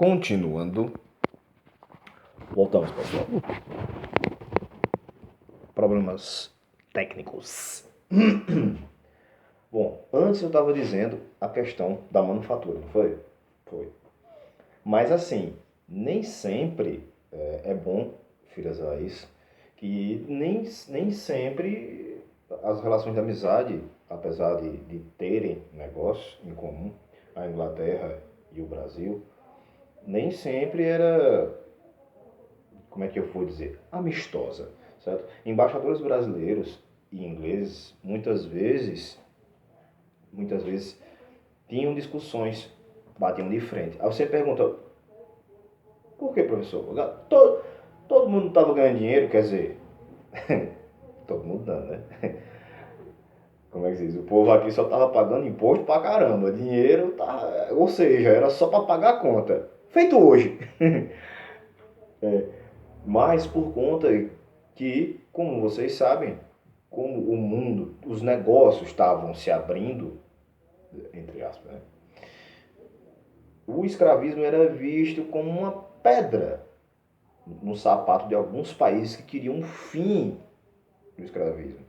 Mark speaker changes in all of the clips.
Speaker 1: Continuando, voltamos, pessoal. Problemas técnicos. Bom, antes eu estava dizendo a questão da manufatura, não foi? Foi. Mas assim, nem sempre é bom frisar isso, que nem sempre as relações de amizade, apesar de terem negócios em comum, a Inglaterra e o Brasil, nem sempre era, como é que eu vou dizer, amistosa, certo? Embaixadores brasileiros e ingleses muitas vezes tinham discussões, batiam de frente. Aí você pergunta, por que, professor? Todo mundo estava ganhando dinheiro, quer dizer, todo mundo dando, né? Como é que se diz? O povo aqui só estava pagando imposto pra caramba, dinheiro tá, ou seja, era só para pagar a conta. Feito hoje. Mas por conta que, como vocês sabem, como o mundo, os negócios estavam se abrindo, entre aspas, né? O escravismo era visto como uma pedra no sapato de alguns países que queriam um fim do escravismo.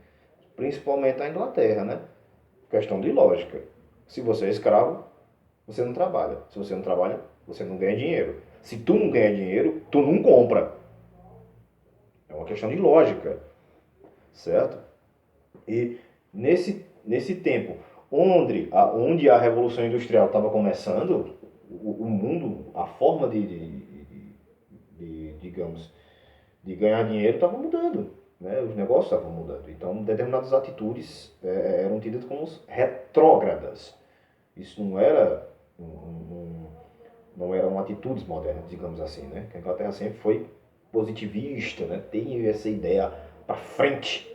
Speaker 1: Principalmente a Inglaterra, né? Questão de lógica. Se você é escravo, você não trabalha. Se você não trabalha, você não ganha dinheiro. Se tu não ganha dinheiro, tu não compra. É uma questão de lógica, certo? E nesse tempo, onde a Revolução Industrial estava começando, o mundo, a forma digamos, de ganhar dinheiro estava mudando. Né? Os negócios estavam mudando. Então, determinadas atitudes eram tidas como retrógradas. Isso não eram atitudes modernas, digamos assim. Né? Que a Inglaterra sempre foi positivista, né? Tem essa ideia para frente.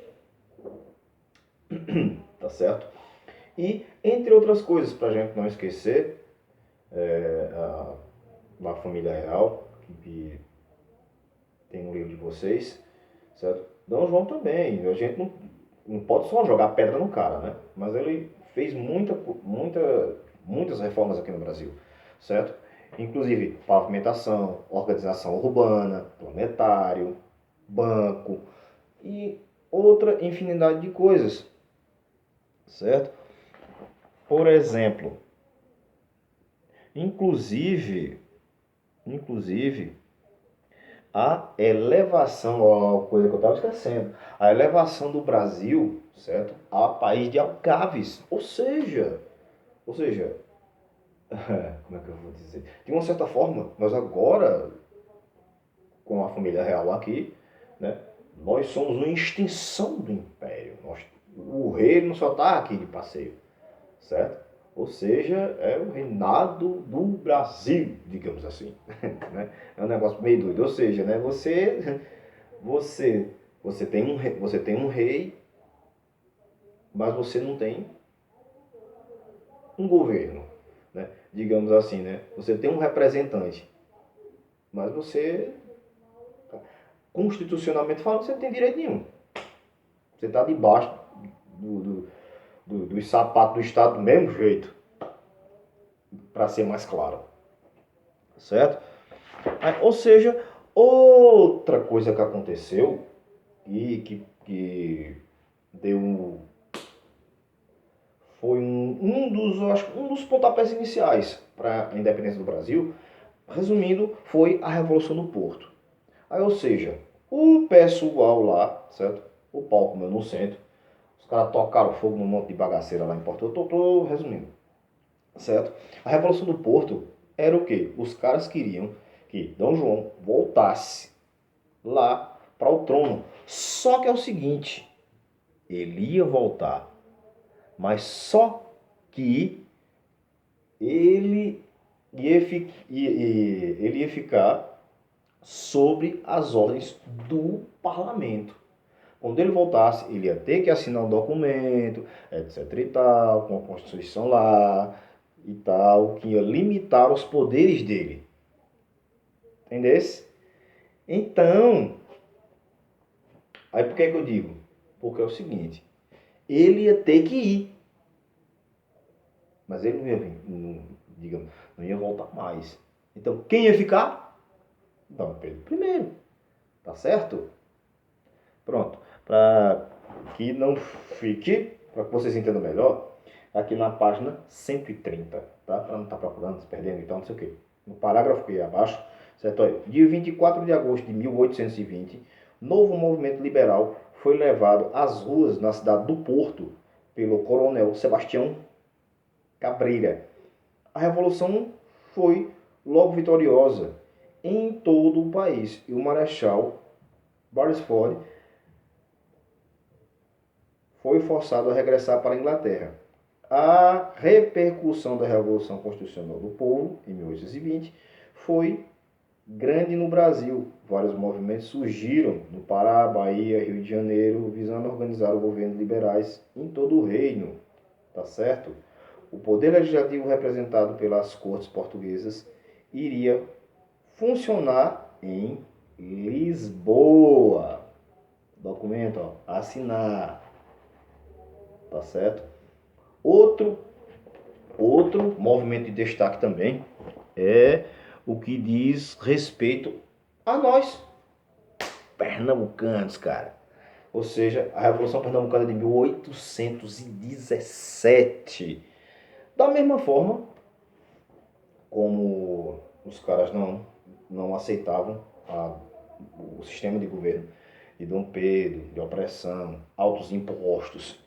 Speaker 1: Tá certo? E, entre outras coisas, para a gente não esquecer, a família real, que tem no livro de vocês, certo? D. João também, a gente não pode só jogar pedra no cara, né? Mas ele fez muitas reformas aqui no Brasil, certo? Inclusive pavimentação, organização urbana, planetário, banco e outra infinidade de coisas, certo? Por exemplo, inclusive a elevação, ó, coisa que eu estava esquecendo, a elevação do Brasil, certo, a país de alcaves, ou seja, como é que eu vou dizer? De uma certa forma, nós agora, com a família real aqui, né, nós somos uma extensão do império. O rei não só está aqui de passeio, certo? Ou seja, é o reinado do Brasil, digamos assim. Né? É um negócio meio doido. Ou seja, né, você, você tem um rei, mas você não tem um governo. Né? Digamos assim, né? Você tem um representante, mas você, constitucionalmente falando, você não tem direito nenhum. Você está debaixo dos sapatos do Estado do mesmo jeito, para ser mais claro. Certo? Ou seja, outra coisa que aconteceu e que deu foi um dos pontapés iniciais para a independência do Brasil, resumindo, foi a Revolução do Porto. Aí, ou seja, o pessoal lá, certo? O palco meu no centro, os caras tocaram fogo num monte de bagaceira lá em Porto. Eu tô resumindo, certo? A Revolução do Porto era o quê? Os caras queriam que D. João voltasse lá para o trono. Só que é o seguinte, ele ia voltar, mas só que ele ele ia ficar sobre as ordens do parlamento. Quando ele voltasse, ele ia ter que assinar um documento, etc e tal, com a Constituição lá e tal, que ia limitar os poderes dele. Entendesse? Então, aí por que eu digo? Porque é o seguinte, ele ia ter que ir, mas ele não ia vir, digamos, não ia voltar mais. Então, quem ia ficar? Dom Pedro I. Tá certo? Pronto. Para que não fique, para que vocês entendam melhor, aqui na página 130, tá? Para não estar procurando, se perdendo, então, não sei o quê. No parágrafo que é abaixo, certo? Olha, dia 24 de agosto de 1820, novo movimento liberal foi levado às ruas na cidade do Porto pelo coronel Sebastião Cabreira. A revolução foi logo vitoriosa em todo o país e o marechal Beresford foi forçado a regressar para a Inglaterra. A repercussão da Revolução Constitucional do Povo, em 1820, foi grande no Brasil. Vários movimentos surgiram no Pará, Bahia, Rio de Janeiro, visando organizar o governo liberais em todo o reino. Tá certo? O poder legislativo representado pelas cortes portuguesas iria funcionar em Lisboa. Documento, ó, assinar. Tá certo? Outro movimento de destaque também é o que diz respeito a nós, pernambucanos, cara. Ou seja, a Revolução Pernambucana de 1817. Da mesma forma como os caras não aceitavam o sistema de governo de Dom Pedro, de opressão, altos impostos.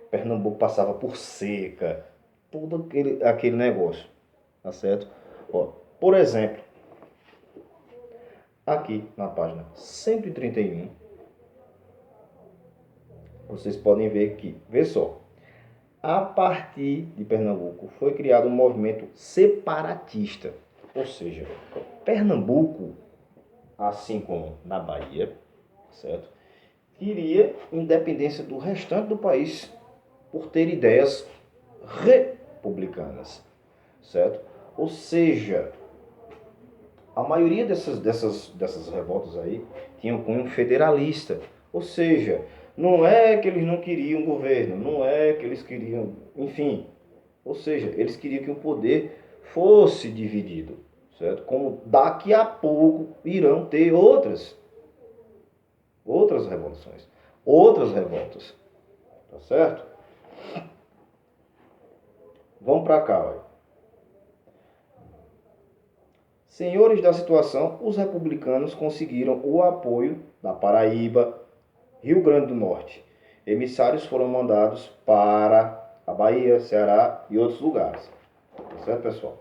Speaker 1: Pernambuco passava por seca, todo aquele negócio, tá certo? Ó, por exemplo, aqui na página 131, vocês podem ver que, vê só, a partir de Pernambuco foi criado um movimento separatista, ou seja, Pernambuco, assim como na Bahia, certo? Queria independência do restante do país por ter ideias republicanas, certo? Ou seja, a maioria dessas revoltas aí tinham cunho federalista, ou seja, não é que eles não queriam governo, não é que eles queriam, enfim, ou seja, eles queriam que o poder fosse dividido, certo? Como daqui a pouco irão ter outras revoluções, outras revoltas, tá certo? Vamos para cá, olha. Senhores da situação, os republicanos conseguiram o apoio da Paraíba, Rio Grande do Norte. Emissários foram mandados para a Bahia, Ceará e outros lugares. Tá certo, pessoal?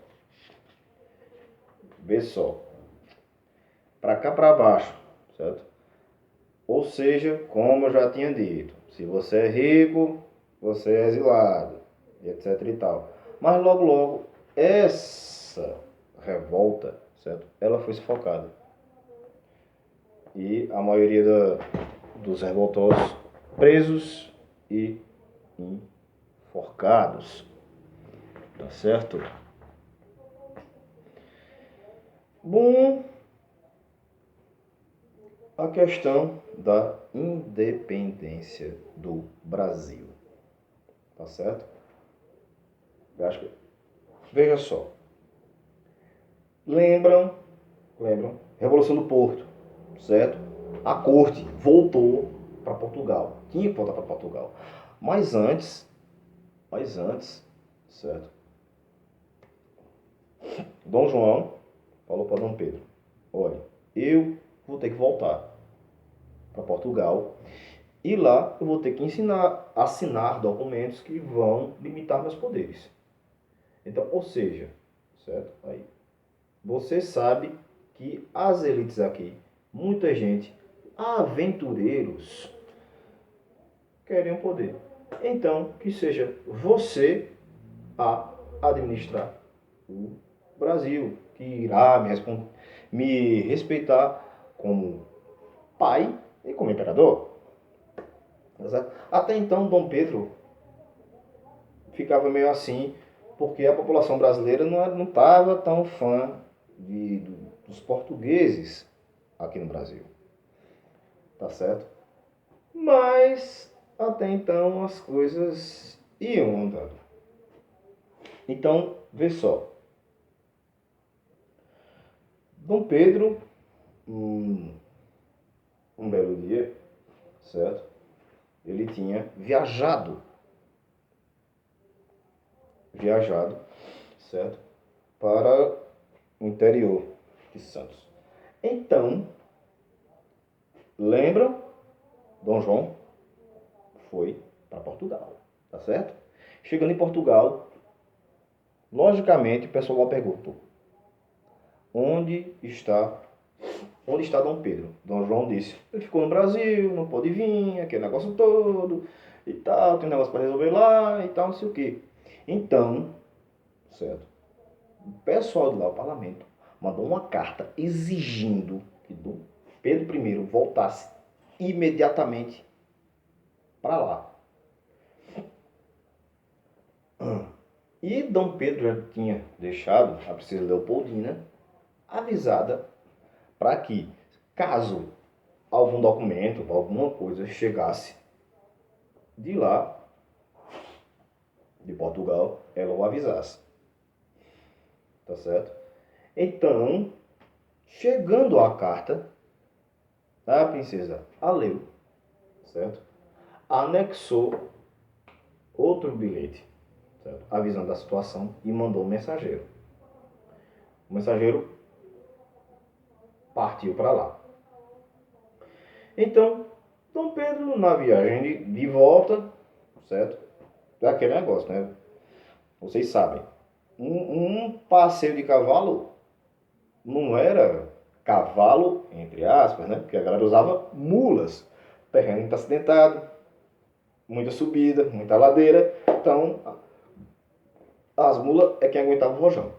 Speaker 1: Vê só. Para cá para baixo, certo? Ou seja, como eu já tinha dito, se você é rico, você é exilado, etc e tal. Mas logo, logo, essa revolta, certo? Ela foi sufocada. E a maioria dos revoltosos presos e enforcados. Tá certo? Bom, a questão da independência do Brasil. Tá certo? Veja só. Lembram? Revolução do Porto, certo? A corte voltou para Portugal. Tinha que voltar para Portugal. Mas antes, certo? Dom João falou para Dom Pedro: olha, eu vou ter que voltar para Portugal e lá eu vou ter que assinar documentos que vão limitar meus poderes. Então, ou seja, certo? Aí, você sabe que as elites aqui, muita gente, aventureiros, querem o poder. Então, que seja você a administrar o Brasil, que irá me respeitar como pai e como imperador. Até então, Dom Pedro ficava meio assim, porque a população brasileira não estava tão fã dos portugueses aqui no Brasil. Tá certo? Mas até então as coisas iam andando. Então, vê só. Dom Pedro, um belo dia, certo? Ele tinha viajado, certo? Para o interior de Santos. Então, lembra? Dom João foi para Portugal, tá certo? Chegando em Portugal, logicamente o pessoal perguntou: onde está Dom Pedro? Dom João disse: ele ficou no Brasil, não pode vir, aquele negócio todo e tal, tem um negócio para resolver lá e tal, não sei o que. Então, certo? O pessoal de lá, o parlamento, mandou uma carta exigindo que Dom Pedro I voltasse imediatamente para lá. E Dom Pedro já tinha deixado a princesa Leopoldina avisada para que, caso algum documento, alguma coisa chegasse de lá, de Portugal, ela o avisasse. Tá certo? Então, chegando a carta, a princesa a leu, certo? Anexou outro bilhete, certo? Avisando a situação e mandou um mensageiro. O mensageiro partiu para lá. Então, Dom Pedro, na viagem de volta, certo? Daquele negócio, né? Vocês sabem, um passeio de cavalo não era cavalo, entre aspas, né? Porque a galera usava mulas. Terreno muito acidentado, muita subida, muita ladeira. Então, as mulas é quem aguentava o rojão.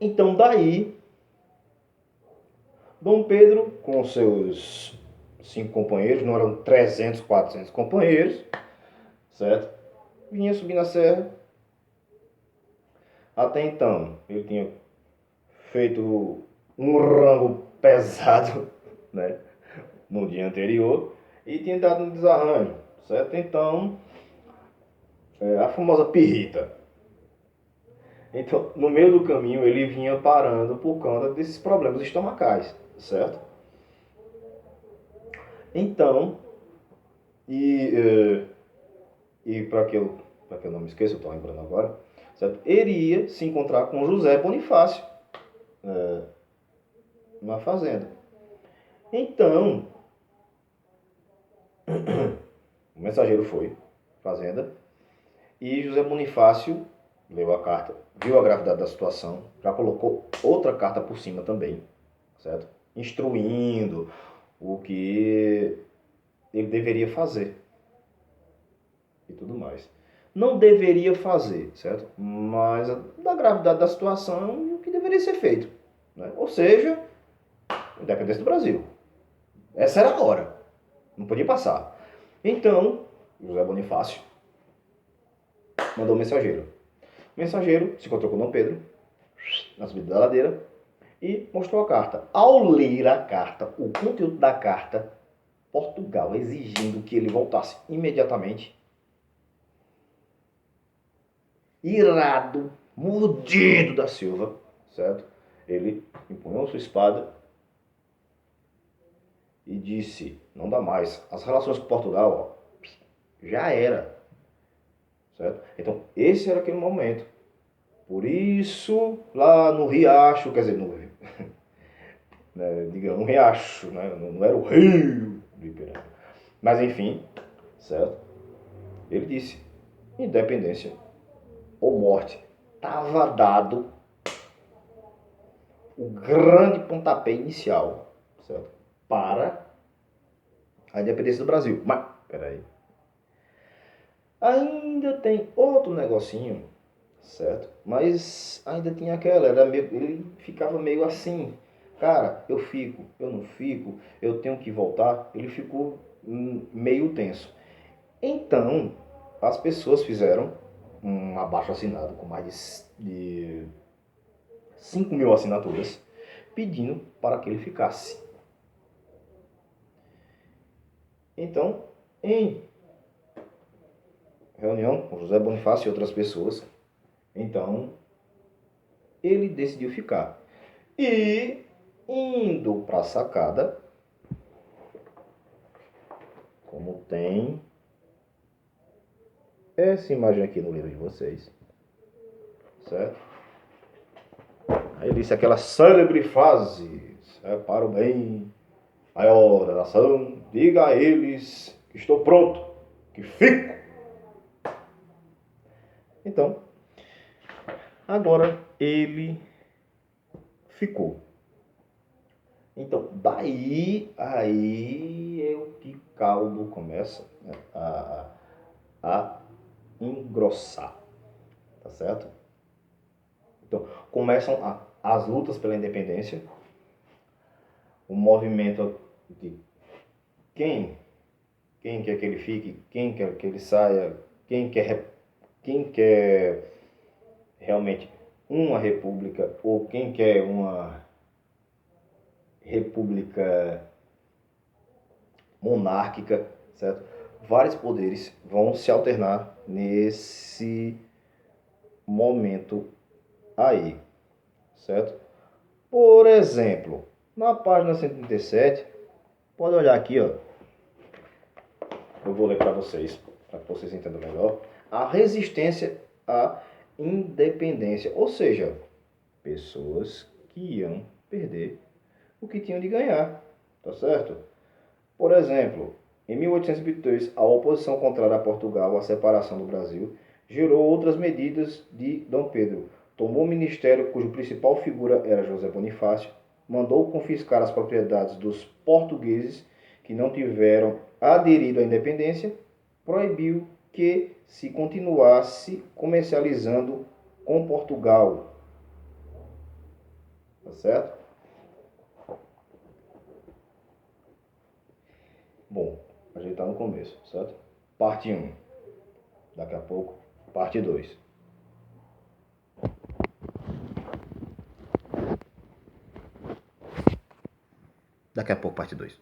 Speaker 1: Então, daí, Dom Pedro, com seus 5 companheiros, não eram 300, 400 companheiros, certo? Vinha subir na serra. Até então, ele tinha feito um rango pesado, né? No dia anterior, e tinha dado um desarranjo, certo? Então, a famosa pirrita. Então, no meio do caminho, ele vinha parando por conta desses problemas estomacais, certo? Então, e para que eu não me esqueça, eu estou lembrando agora, certo? Ele ia se encontrar com José Bonifácio na fazenda. Então, o mensageiro foi à fazenda e José Bonifácio leu a carta, viu a gravidade da situação, já colocou outra carta por cima também, certo? Instruindo o que ele deveria fazer e tudo mais. Não deveria fazer, certo? Mas da gravidade da situação e o que deveria ser feito, né? Ou seja, independência do Brasil. Essa era a hora, não podia passar. Então, José Bonifácio mandou um mensageiro. O mensageiro se encontrou com Dom Pedro na subida da ladeira e mostrou a carta. Ao ler a carta, o conteúdo da carta, Portugal exigindo que ele voltasse imediatamente, irado, mordido da Silva, certo? Ele empunhou sua espada e disse: não dá mais. As relações com Portugal, ó, já era, certo? Então, esse era aquele momento. Por isso, lá no Riacho, quer dizer, no, né, digamos, um riacho, né? Não era o rio do Ipiranga. Mas enfim, certo? Ele disse: independência ou morte. Estava dado o grande pontapé inicial, certo? Para a independência do Brasil. Mas, peraí. Ainda tem outro negocinho, certo? Mas ainda tinha aquela, ele ficava meio assim, cara, eu fico, eu não fico, eu tenho que voltar. Ele ficou meio tenso. Então, as pessoas fizeram um abaixo-assinado com mais de 5.000 assinaturas, pedindo para que ele ficasse. Então, em reunião com José Bonifácio e outras pessoas, então ele decidiu ficar. E indo para a sacada, como tem essa imagem aqui no livro de vocês, certo? Aí ele disse aquela célebre frase, para o bem maior da nação, diga a eles que estou pronto, que fico. Então, agora ele ficou. Então, aí é o que caldo começa, né, a engrossar, tá certo? Então, começam as lutas pela independência, o movimento de quem quer que ele fique, quem quer que ele saia, quem quer realmente uma república ou quem quer uma república monárquica, certo? Vários poderes vão se alternar nesse momento aí, certo? Por exemplo, na página 137, pode olhar aqui, ó. Eu vou ler para vocês entendam melhor. A resistência à independência, ou seja, pessoas que iam perder o que tinham de ganhar, tá certo? Por exemplo, em 1822, a oposição contrária a Portugal, a separação do Brasil, gerou outras medidas de Dom Pedro. Tomou o ministério, cujo principal figura era José Bonifácio, mandou confiscar as propriedades dos portugueses que não tiveram aderido à independência, proibiu que se continuasse comercializando com Portugal. Tá certo? Bom, a gente está no começo, certo? Parte 1. Daqui a pouco, parte 2. Daqui a pouco, parte 2.